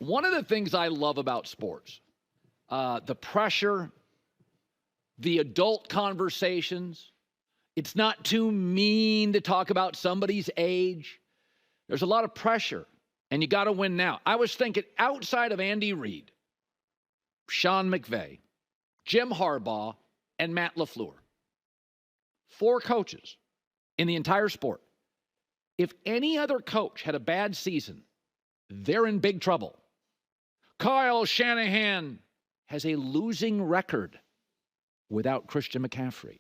One of the things I love about sports, the pressure, the adult conversations. It's not too mean to talk about somebody's age. There's a lot of pressure, and you got to win now. I was thinking outside of Andy Reid, Sean McVay, Jim Harbaugh, and Matt LaFleur, 4 coaches in the entire sport. If any other coach had a bad season, they're in big trouble. Kyle Shanahan has a losing record without Christian McCaffrey.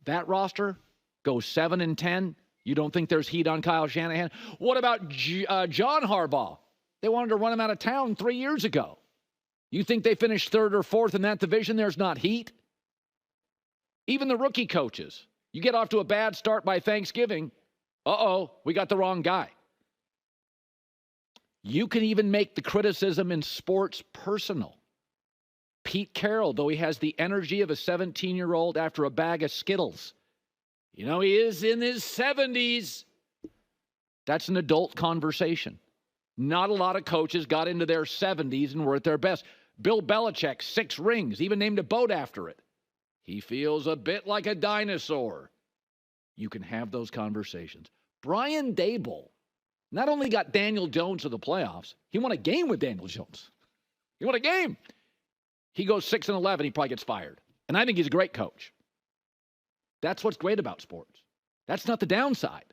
That roster goes 7-10. You don't think there's heat on Kyle Shanahan? What about John Harbaugh? They wanted to run him out of town 3 years ago. You think they finished 3rd or 4th in that division? There's not heat? Even the rookie coaches. You get off to a bad start by Thanksgiving. We got the wrong guy. You can even make the criticism in sports personal. Pete Carroll, though he has the energy of a 17-year-old after a bag of Skittles. You know, he is in his 70s. That's an adult conversation. Not a lot of coaches got into their 70s and were at their best. Bill Belichick, 6 rings, even named a boat after it. He feels a bit like a dinosaur. You can have those conversations. Brian Daboll not only got Daniel Jones to the playoffs, he won a game with Daniel Jones. He won a game. He goes 6-11, he probably gets fired. And I think he's a great coach. That's what's great about sports. That's not the downside.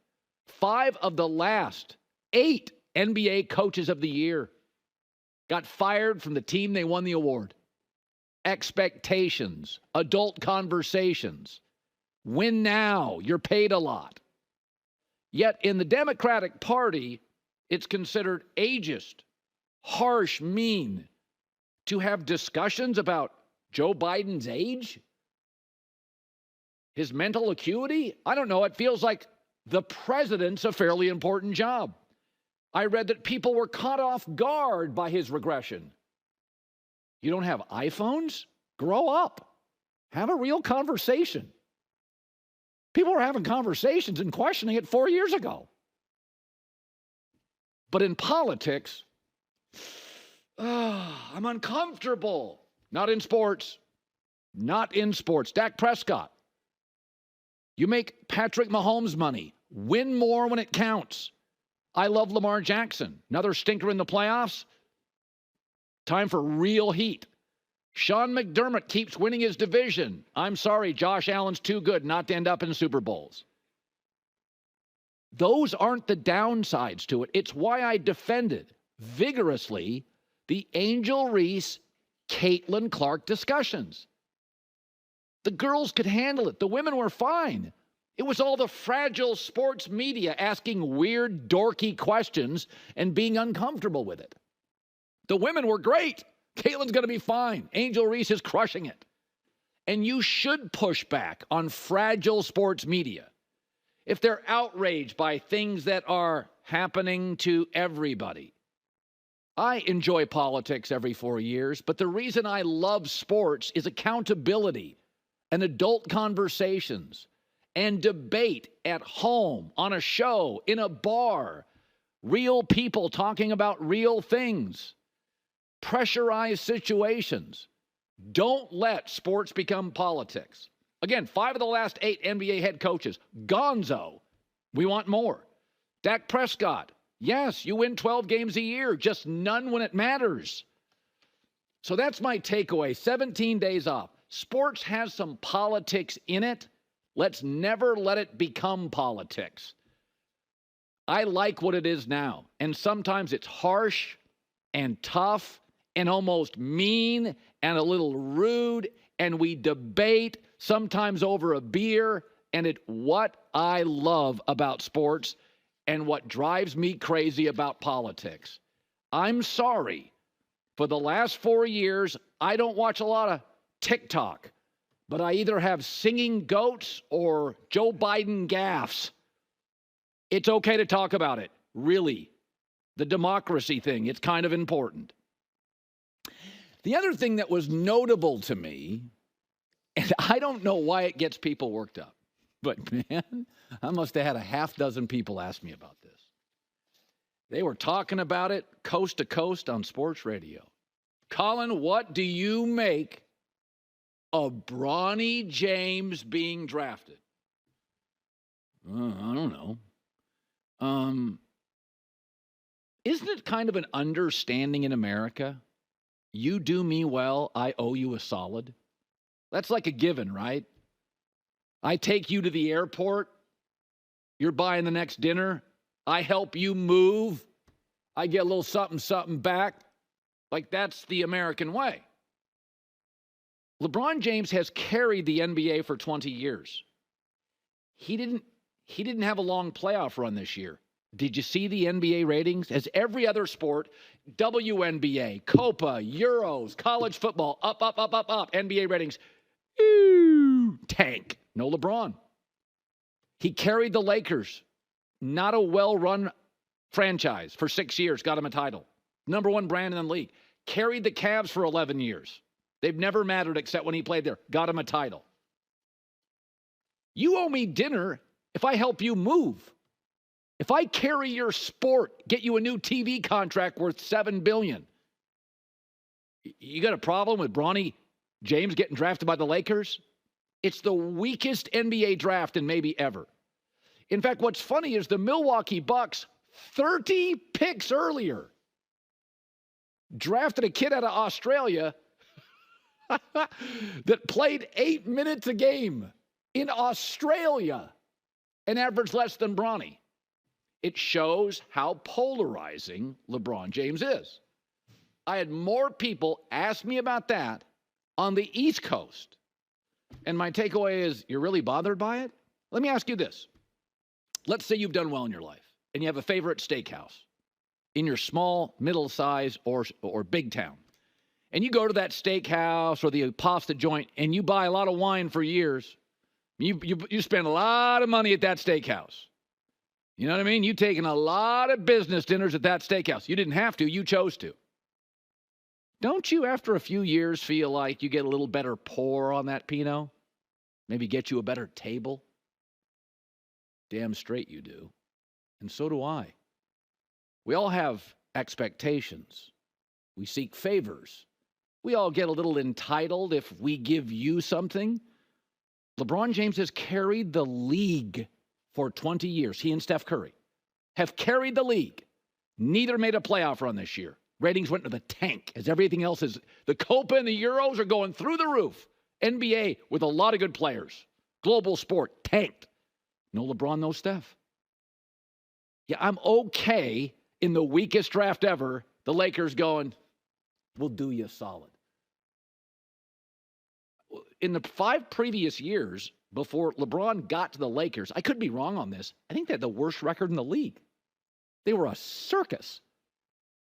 5 of the last 8 NBA coaches of the year got fired from the team they won the award. Expectations, adult conversations. Win now, you're paid a lot. Yet in the Democratic Party, it's considered ageist, harsh, mean, to have discussions about Joe Biden's age, his mental acuity. I don't know. It feels like the president's a fairly important job. I read that people were caught off guard by his regression. You don't have iPhones? Grow up. Have a real conversation. People were having conversations and questioning it 4 years ago. But in politics, I'm uncomfortable. Not in sports. Not in sports. Dak Prescott. You make Patrick Mahomes money. Win more when it counts. I love Lamar Jackson. Another stinker in the playoffs. Time for real heat. Sean McDermott keeps winning his division. I'm sorry, Josh Allen's too good not to end up in Super Bowls. Those aren't the downsides to it. It's why I defended vigorously the Angel Reese, Caitlin Clark discussions. The girls could handle it. The women were fine. It was all the fragile sports media asking weird, dorky questions and being uncomfortable with it. The women were great. Caitlin's going to be fine. Angel Reese is crushing it. And you should push back on fragile sports media if they're outraged by things that are happening to everybody. I enjoy politics every 4 years, but the reason I love sports is accountability and adult conversations and debate at home, on a show, in a bar, real people talking about real things. Pressurized situations. Don't let sports become politics. Again, 5 of the last 8 NBA head coaches. Gonzo. We want more. Dak Prescott. Yes, you win 12 games a year, just none when it matters. So that's my takeaway. 17 days off. Sports has some politics in it. Let's never let it become politics. I like what it is now. And sometimes it's harsh and tough and almost mean and a little rude, and we debate, sometimes over a beer, and it's what I love about sports and what drives me crazy about politics. I'm sorry. For the last 4 years, I don't watch a lot of TikTok, but I either have singing goats or Joe Biden gaffes. It's okay to talk about it, really. The democracy thing, it's kind of important. The other thing that was notable to me, and I don't know why it gets people worked up, but man, I must have had a half dozen people ask me about this. They were talking about it coast to coast on sports radio. Colin, what do you make of Bronny James being drafted? I don't know. Isn't it kind of an understanding in America? You do me well, I owe you a solid. That's like a given, right? I take you to the airport. You're buying the next dinner. I help you move. I get a little something, something back. Like that's the American way. LeBron James has carried the NBA for 20 years. He didn't have a long playoff run this year. Did you see the NBA ratings? As every other sport, WNBA, Copa, Euros, college football, up. NBA ratings, tank. No LeBron. He carried the Lakers, not a well-run franchise, for 6 years, got him a title. Number one brand in the league. Carried the Cavs for 11 years. They've never mattered except when he played there. Got him a title. You owe me dinner if I help you move. If I carry your sport, get you a new TV contract worth $7 billion. You got a problem with Bronny James getting drafted by the Lakers? It's the weakest NBA draft in maybe ever. In fact, what's funny is the Milwaukee Bucks, 30 picks earlier, drafted a kid out of Australia that played 8 minutes a game in Australia and averaged less than Bronny. It shows how polarizing LeBron James is. I had more people ask me about that on the East Coast. And my takeaway is, you're really bothered by it? Let me ask you this. Let's say you've done well in your life and you have a favorite steakhouse in your small, middle-size, or big town. And you go to that steakhouse or the pasta joint and you buy a lot of wine for years. You spend a lot of money at that steakhouse. You know what I mean? You've taken a lot of business dinners at that steakhouse. You didn't have to. You chose to. Don't you, after a few years, feel like you get a little better pour on that Pinot? Maybe get you a better table? Damn straight you do. And so do I. We all have expectations. We seek favors. We all get a little entitled if we give you something. LeBron James has carried the league for 20 years. He and Steph Curry have carried the league. Neither made a playoff run this year. Ratings went to the tank as everything else is. The Copa and the Euros are going through the roof. NBA with a lot of good players. Global sport tanked. No LeBron, no Steph. Yeah, I'm okay in the weakest draft ever. The Lakers going, we'll do you solid. In the 5 previous years, before LeBron got to the Lakers, I could be wrong on this. I think they had the worst record in the league. They were a circus.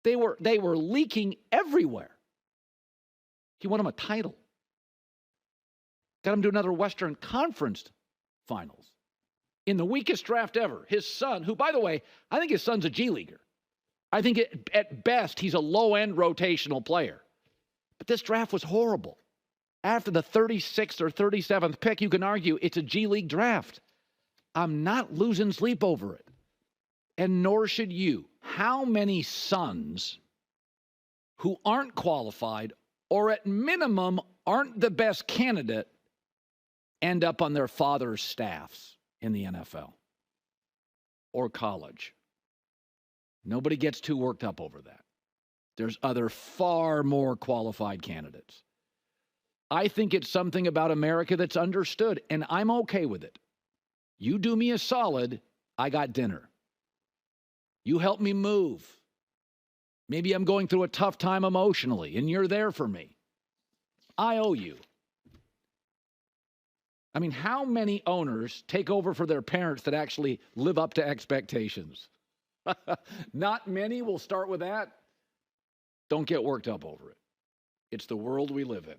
They were leaking everywhere. He won him a title. Got him to another Western Conference Finals. In the weakest draft ever, his son, who, by the way, I think his son's a G Leaguer. I think at best he's a low-end rotational player. But this draft was horrible. After the 36th or 37th pick, you can argue it's a G League draft. I'm not losing sleep over it. And nor should you. How many sons who aren't qualified or at minimum aren't the best candidate end up on their father's staffs in the NFL or college? Nobody gets too worked up over that. There's other far more qualified candidates. I think it's something about America that's understood, and I'm okay with it. You do me a solid, I got dinner. You help me move. Maybe I'm going through a tough time emotionally, and you're there for me. I owe you. I mean, how many owners take over for their parents that actually live up to expectations? Not many. We'll start with that. Don't get worked up over it. It's the world we live in.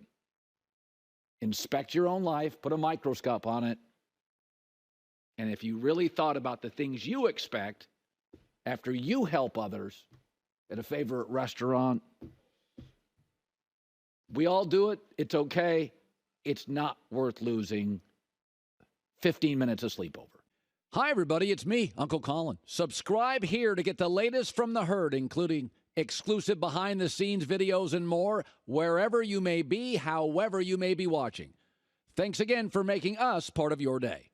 Inspect your own life, put a microscope on it, and if you really thought about the things you expect after you help others at a favorite restaurant, we all do it. It's okay. It's not worth losing 15 minutes of sleep over. Hi, everybody. It's me, Uncle Colin. Subscribe here to get the latest from the herd, including exclusive behind-the-scenes videos and more, wherever you may be, however you may be watching. Thanks again for making us part of your day.